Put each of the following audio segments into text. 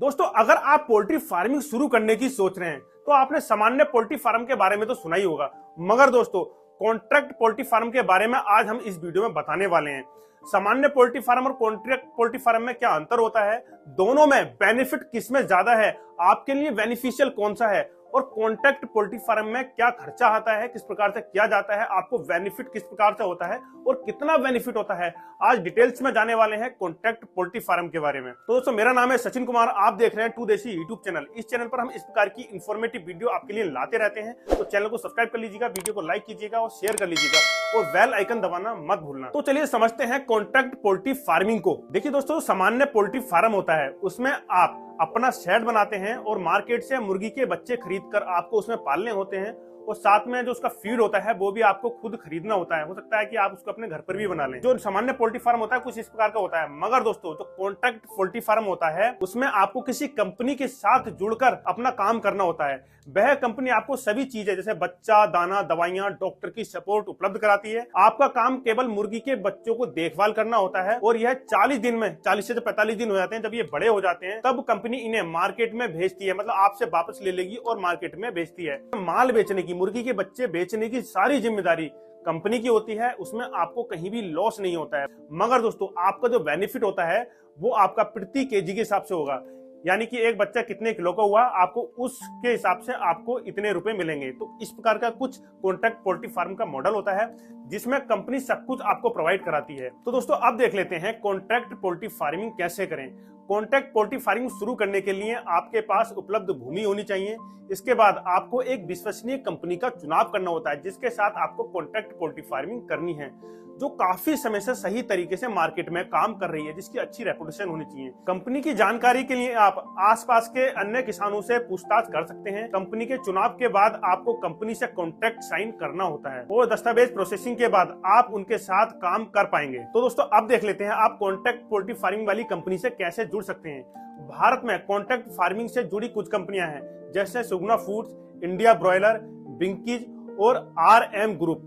दोस्तों, अगर आप पोल्ट्री फार्मिंग शुरू करने की सोच रहे हैं तो आपने सामान्य पोल्ट्री फार्म के बारे में तो सुना ही होगा, मगर दोस्तों कॉन्ट्रैक्ट पोल्ट्री फार्म के बारे में आज हम इस वीडियो में बताने वाले हैं। सामान्य पोल्ट्री फार्म और कॉन्ट्रैक्ट पोल्ट्री फार्म में क्या अंतर होता है, दोनों में बेनिफिट किसमें ज्यादा है, आपके लिए बेनिफिशियल कौन सा है, और कॉन्ट्रैक्ट पोल्ट्री फार्म में क्या खर्चा आता है, किस प्रकार से किया जाता है, आपको बेनिफिट किस प्रकार से होता है और कितना बेनिफिट होता है, आज डिटेल्स में जाने वाले हैं कॉन्ट्रैक्ट पोल्ट्री फार्म के बारे में। तो दोस्तों, मेरा नाम है सचिन कुमार, आप देख रहे हैं टू देसी यूट्यूब चैनल। इस चैनल पर हम इस प्रकार की इन्फॉर्मेटिव वीडियो आपके लिए लाते रहते हैं, तो चैनल को सब्सक्राइब कर लीजिएगा, वीडियो को लाइक कीजिएगा और शेयर कर लीजिएगा और बेल आइकन दबाना मत भूलना। तो चलिए समझते हैं कॉन्ट्रैक्ट पोल्ट्री फार्मिंग को। देखिए दोस्तों, सामान्य पोल्ट्री फार्म होता है, उसमें आप अपना शेड बनाते हैं और मार्केट से मुर्गी के बच्चे खरीदकर आपको उसमें पालने होते हैं, और साथ में जो उसका फीड होता है वो भी आपको खुद खरीदना होता है। हो सकता है कि आप उसको अपने घर पर भी बना लें। जो सामान्य पोल्ट्री फार्म होता है कुछ इस प्रकार का होता है, मगर दोस्तों जो कॉन्ट्रैक्ट पोल्ट्री फार्म होता है उसमें आपको किसी कंपनी के साथ जुड़कर अपना काम करना होता है। वह कंपनी आपको सभी चीजें जैसे बच्चा, दाना, दवाइयां, डॉक्टर की सपोर्ट उपलब्ध कराती है। आपका काम केवल मुर्गी के बच्चों को देखभाल करना होता है, और यह 40 दिन में 40 से 45 दिन हो जाते हैं। जब ये बड़े हो जाते हैं तब कंपनी इन्हें मार्केट में भेजती है, मतलब आपसे वापस ले लेगी और मार्केट में भेजती है। माल बेचने की, मुर्गी के बच्चे बेचने की सारी जिम्मेदारी कंपनी की होती है, उसमें आपको कहीं भी लॉस नहीं होता है। मगर दोस्तों आपका जो बेनिफिट होता है वो आपका प्रति केजी के हिसाब से होगा, यानी कि एक बच्चा कितने किलो का हुआ आपको उसके हिसाब से आपको इतने रुपए मिलेंगे। तो इस प्रकार का कुछ कॉन्ट्रैक्ट पोल्ट्री फार्म का मॉडल होता है जिसमें कंपनी सब कुछ आपको प्रोवाइड कराती है। तो दोस्तों अब देख लेते हैं कॉन्ट्रैक्ट पोल्ट्री फार्मिंग कैसे करें। कॉन्ट्रैक्ट पोल्ट्री फार्मिंग शुरू करने के लिए आपके पास उपलब्ध भूमि होनी चाहिए। इसके बाद आपको एक विश्वसनीय कंपनी का चुनाव करना होता है जिसके साथ आपको कॉन्ट्रैक्ट पोल्ट्री फार्मिंग करनी है, जो काफी समय से सही तरीके से मार्केट में काम कर रही है, जिसकी अच्छी रेपुटेशन होनी चाहिए। कंपनी की जानकारी के लिए आप आसपास के अन्य किसानों से पूछताछ कर सकते हैं। कंपनी के चुनाव के बाद आपको कंपनी से कॉन्ट्रैक्ट साइन करना होता है और दस्तावेज प्रोसेसिंग के बाद आप उनके साथ काम कर पाएंगे। तो दोस्तों अब देख लेते हैं आप कॉन्ट्रैक्ट पोल्ट्री फार्मिंग वाली कंपनी से कैसे जुड़ सकते हैं। भारत में कॉन्ट्रैक्ट फार्मिंग से जुड़ी कुछ कंपनियां हैं जैसे सुगुना फूड्स, इंडिया ब्रॉयलर, बिंकीज और RM ग्रुप।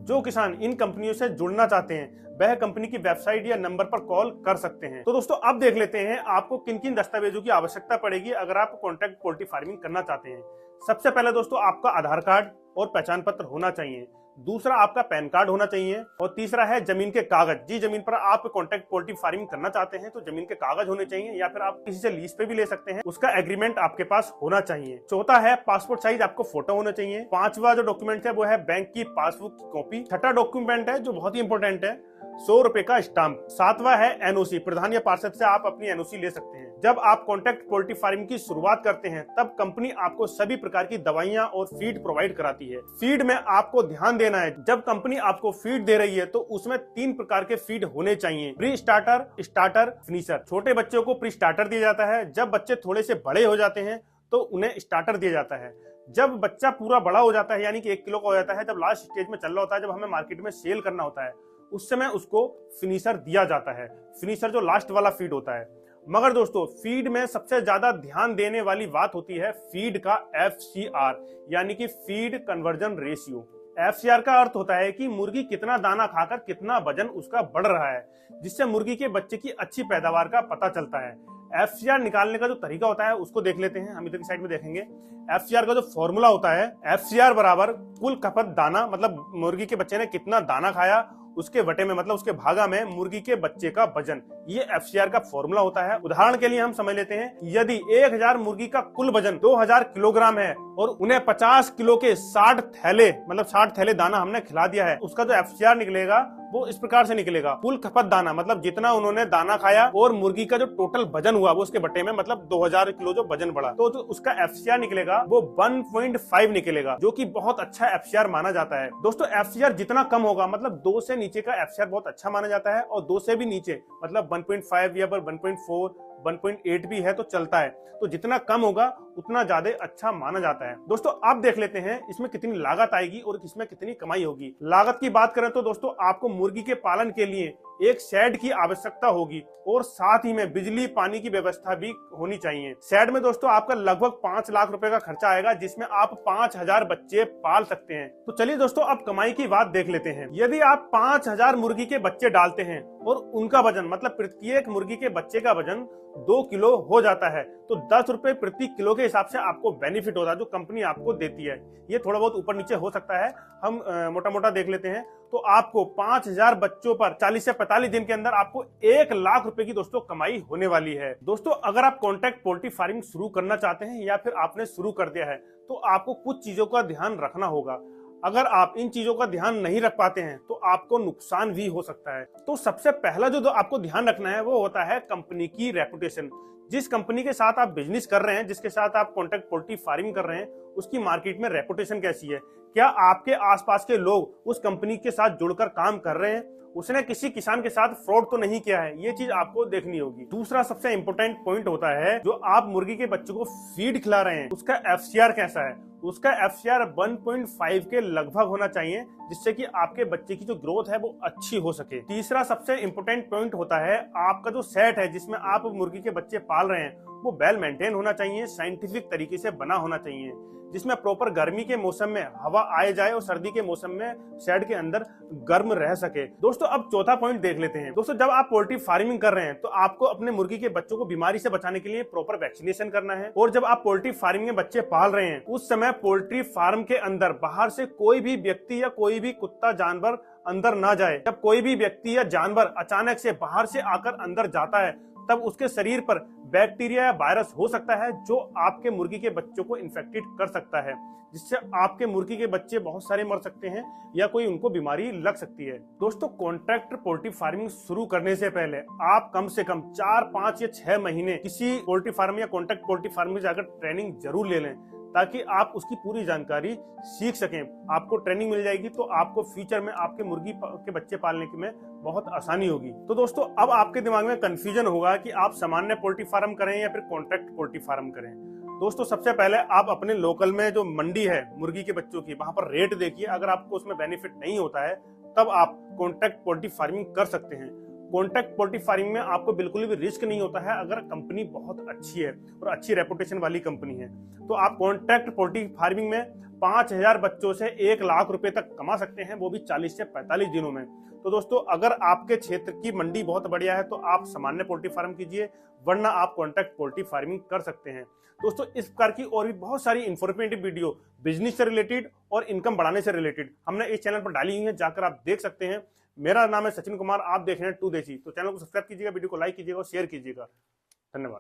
जो किसान इन कंपनियों से जुड़ना चाहते हैं वह कंपनी की वेबसाइट या नंबर पर कॉल कर सकते हैं। तो दोस्तों अब देख लेते हैं आपको किन किन दस्तावेजों की आवश्यकता पड़ेगी अगर आप कॉन्ट्रैक्ट पोल्ट्री फार्मिंग करना चाहते हैं। सबसे पहले दोस्तों आपका आधार कार्ड और पहचान पत्र होना चाहिए, दूसरा आपका पैन कार्ड होना चाहिए, और तीसरा है जमीन के कागज। जी जमीन पर आप कॉन्ट्रैक्ट पोल्ट्री फार्मिंग करना चाहते हैं तो जमीन के कागज होने चाहिए, या फिर आप किसी से लीज पे भी ले सकते हैं, उसका एग्रीमेंट आपके पास होना चाहिए। चौथा है पासपोर्ट साइज आपको फोटो होना चाहिए। पांचवा जो डॉक्यूमेंट है वो है बैंक की पासबुक की कॉपी। छठा डॉक्यूमेंट है जो बहुत ही इंपॉर्टेंट है, 100 रुपए का स्टाम्प। सातवां है NOC, प्रधान या पार्षद से आप अपनी NOC ले सकते हैं। जब आप कॉन्ट्रैक्ट पोल्ट्री फार्मिंग की शुरुआत करते हैं तब कंपनी आपको सभी प्रकार की दवाइयां और फीड प्रोवाइड कराती है। फीड में आपको ध्यान देना है, जब कंपनी आपको फीड दे रही है तो उसमें 3 प्रकार के फीड होने चाहिए, प्री स्टार्टर, स्टार्टर, फिनिशर। छोटे बच्चों को प्री स्टार्टर दिया जाता है, जब बच्चे थोड़े से बड़े हो जाते हैं तो उन्हें स्टार्टर दिया जाता है। जब बच्चा पूरा बड़ा हो जाता है यानी कि 1 किलो का हो जाता है, जब लास्ट स्टेज में चल रहा होता है, जब हमें मार्केट में सेल करना होता है, उस समय उसको फिनिशर दिया जाता है। फिनिशर जो लास्ट वाला फीड होता है। मगर दोस्तों फीड में सबसे ज्यादा ध्यान देने वाली बात होती है फीड का FCR, यानी कि फीड कन्वर्जन रेशियो। FCR का अर्थ होता है कि मुर्गी कितना दाना खाकर कितना वजन उसका बढ़ रहा है, जिससे मुर्गी के बच्चे की अच्छी पैदावार का पता चलता है। FCR निकालने का जो तरीका होता है उसको देख लेते हैं, हम इधर की साइड में देखेंगे। FCR का जो फॉर्मूला होता है, FCR बराबर कुल खपत दाना, मतलब मुर्गी के बच्चे ने कितना दाना खाया उसके बटे में, मतलब उसके भागा में मुर्गी के बच्चे का वजन, ये FCR का फॉर्मूला होता है। उदाहरण के लिए हम समझ लेते हैं, यदि 1000 मुर्गी का कुल वजन 2000 किलोग्राम है और उन्हें 50 किलो के 60 थैले, मतलब 60 थैले दाना हमने खिला दिया है, उसका जो FCR निकलेगा वो इस प्रकार से निकलेगा, कुल खपत दाना मतलब जितना उन्होंने दाना खाया और मुर्गी का जो टोटल वजन हुआ वो उसके बटे में, मतलब 2000 किलो जो वजन बढ़ा, तो जो उसका FCR निकलेगा वो 1.5 निकलेगा, जो कि बहुत अच्छा FCR माना जाता है। दोस्तों FCR जितना कम होगा, मतलब 2 से नीचे का FCR बहुत अच्छा माना जाता है, और 2 से भी नीचे मतलब 1.5 या 1.4, 1.8 भी है तो चलता है। तो जितना कम होगा उतना ज्यादा अच्छा माना जाता है। दोस्तों आप देख लेते हैं इसमें कितनी लागत आएगी और इसमें कितनी कमाई होगी। लागत की बात करें तो दोस्तों आपको मुर्गी के पालन के लिए एक शेड की आवश्यकता होगी और साथ ही में बिजली पानी की व्यवस्था भी होनी चाहिए। शेड में दोस्तों आपका लगभग 5 लाख रुपए का खर्चा आएगा, जिसमें आप 5000 बच्चे पाल सकते हैं। तो चलिए दोस्तों अब कमाई की बात देख लेते हैं। यदि आप 5000 मुर्गी के बच्चे डालते हैं और उनका वजन मतलब प्रत्येक मुर्गी के बच्चे का वजन 2 किलो हो जाता है, तो 10 रुपए प्रति किलो के हिसाब से आपको बेनिफिट होता है जो कंपनी आपको देती है। ये थोड़ा बहुत ऊपर नीचे हो सकता है, हम मोटा मोटा देख लेते हैं। तो आपको 5000 बच्चों पर 40 से 45 दिन के अंदर आपको 1 लाख रुपए की दोस्तों कमाई होने वाली है। दोस्तों अगर आप कॉन्ट्रैक्ट पोल्ट्री फार्मिंग शुरू करना चाहते हैं या फिर आपने शुरू कर दिया है, तो आपको कुछ चीजों का ध्यान रखना होगा। अगर आप इन चीजों का ध्यान नहीं रख पाते हैं तो आपको नुकसान भी हो सकता है। तो सबसे पहला जो आपको ध्यान रखना है वो होता है कंपनी की रेपुटेशन। जिस कंपनी के साथ आप बिजनेस कर रहे हैं, जिसके साथ आप कॉन्ट्रैक्ट पोल्ट्री फार्मिंग कर रहे हैं, उसकी मार्केट में रेपुटेशन कैसी है। क्या आपके आसपास के लोग उस कंपनी के साथ जुड़कर काम कर रहे हैं, उसने किसी किसान के साथ फ्रॉड तो नहीं किया है, ये चीज आपको देखनी होगी। दूसरा सबसे इंपॉर्टेंट पॉइंट होता है जो आप मुर्गी के बच्चों को फीड खिला रहे हैं उसका एफसीआर कैसा है। उसका एफसीआर 1.5 के लगभग होना चाहिए, जिससे कि आपके बच्चे की जो ग्रोथ है वो अच्छी हो सके। तीसरा सबसे इंपॉर्टेंट पॉइंट होता है आपका जो सेट है जिसमें आप मुर्गी के बच्चे पाल रहे हैं वो वेल मेंटेन होना चाहिए, साइंटिफिक तरीके से बना होना चाहिए, जिसमें प्रॉपर गर्मी के मौसम में हवा आए जाए और सर्दी के मौसम में शेड के अंदर गर्म रह सके। दोस्तों अब चौथा पॉइंट देख लेते हैं। दोस्तों जब आप पोल्ट्री फार्मिंग कर रहे हैं तो आपको अपने मुर्गी के बच्चों को बीमारी से बचाने के लिए प्रॉपर वैक्सीनेशन करना है। और जब आप पोल्ट्री फार्मिंग में बच्चे पाल रहे हैं उस समय पोल्ट्री फार्म के अंदर बाहर से कोई भी व्यक्ति या कोई भी कुत्ता जानवर अंदर ना जाए। जब कोई भी व्यक्ति या जानवर अचानक से बाहर से आकर अंदर जाता है तब उसके शरीर पर बैक्टीरिया या वायरस हो सकता है जो आपके मुर्गी के बच्चों को इन्फेक्टेड कर सकता है, जिससे आपके मुर्गी के बच्चे बहुत सारे मर सकते हैं या कोई उनको बीमारी लग सकती है। दोस्तों कॉन्ट्रैक्ट पोल्ट्री फार्मिंग शुरू करने से पहले आप कम से कम 4, 5 या 6 महीने किसी पोल्ट्री फार्म या कॉन्ट्रैक्ट पोल्ट्री फार्म में जाकर ट्रेनिंग जरूर ले लें, ताकि आप उसकी पूरी जानकारी सीख सकें। आपको ट्रेनिंग मिल जाएगी तो आपको फ्यूचर में आपके मुर्गी के बच्चे पालने में बहुत आसानी होगी। तो दोस्तों अब आपके दिमाग में कंफ्यूजन होगा कि आप सामान्य पोल्ट्री फार्म करें या फिर कॉन्ट्रैक्ट पोल्ट्री फार्म करें। दोस्तों सबसे पहले आप अपने लोकल में जो मंडी है मुर्गी के बच्चों की, वहां पर रेट देखिए। अगर आपको उसमें बेनिफिट नहीं होता है तब आप कॉन्ट्रैक्ट पोल्ट्री फार्मिंग कर सकते हैं। कॉन्ट्रैक्ट पोल्ट्री फार्मिंग में आपको बिल्कुल भी रिस्क नहीं होता है अगर कंपनी बहुत अच्छी है और अच्छी रेपुटेशन वाली कंपनी है। तो आप कॉन्ट्रैक्ट पोल्ट्री फार्मिंग में 5000 बच्चों से 1 लाख रुपए तक कमा सकते हैं, वो भी 40 से 45 दिनों में। तो दोस्तों अगर आपके क्षेत्र की मंडी बहुत बढ़िया है तो आप सामान्य पोल्ट्री फार्म कीजिए, वरना आप कॉन्ट्रैक्ट पोल्ट्री फार्मिंग कर सकते हैं। दोस्तों इस प्रकार की और भी बहुत सारी इंफॉर्मेटिव वीडियो बिजनेस से रिलेटेड और इनकम बढ़ाने से रिलेटेड हमने इस चैनल पर डाली हुई है, जाकर आप देख सकते हैं। मेरा नाम है सचिन कुमार, आप देख रहे हैं टू देसी। तो चैनल को सब्सक्राइब कीजिएगा, वीडियो को लाइक कीजिएगा और शेयर कीजिएगा। धन्यवाद।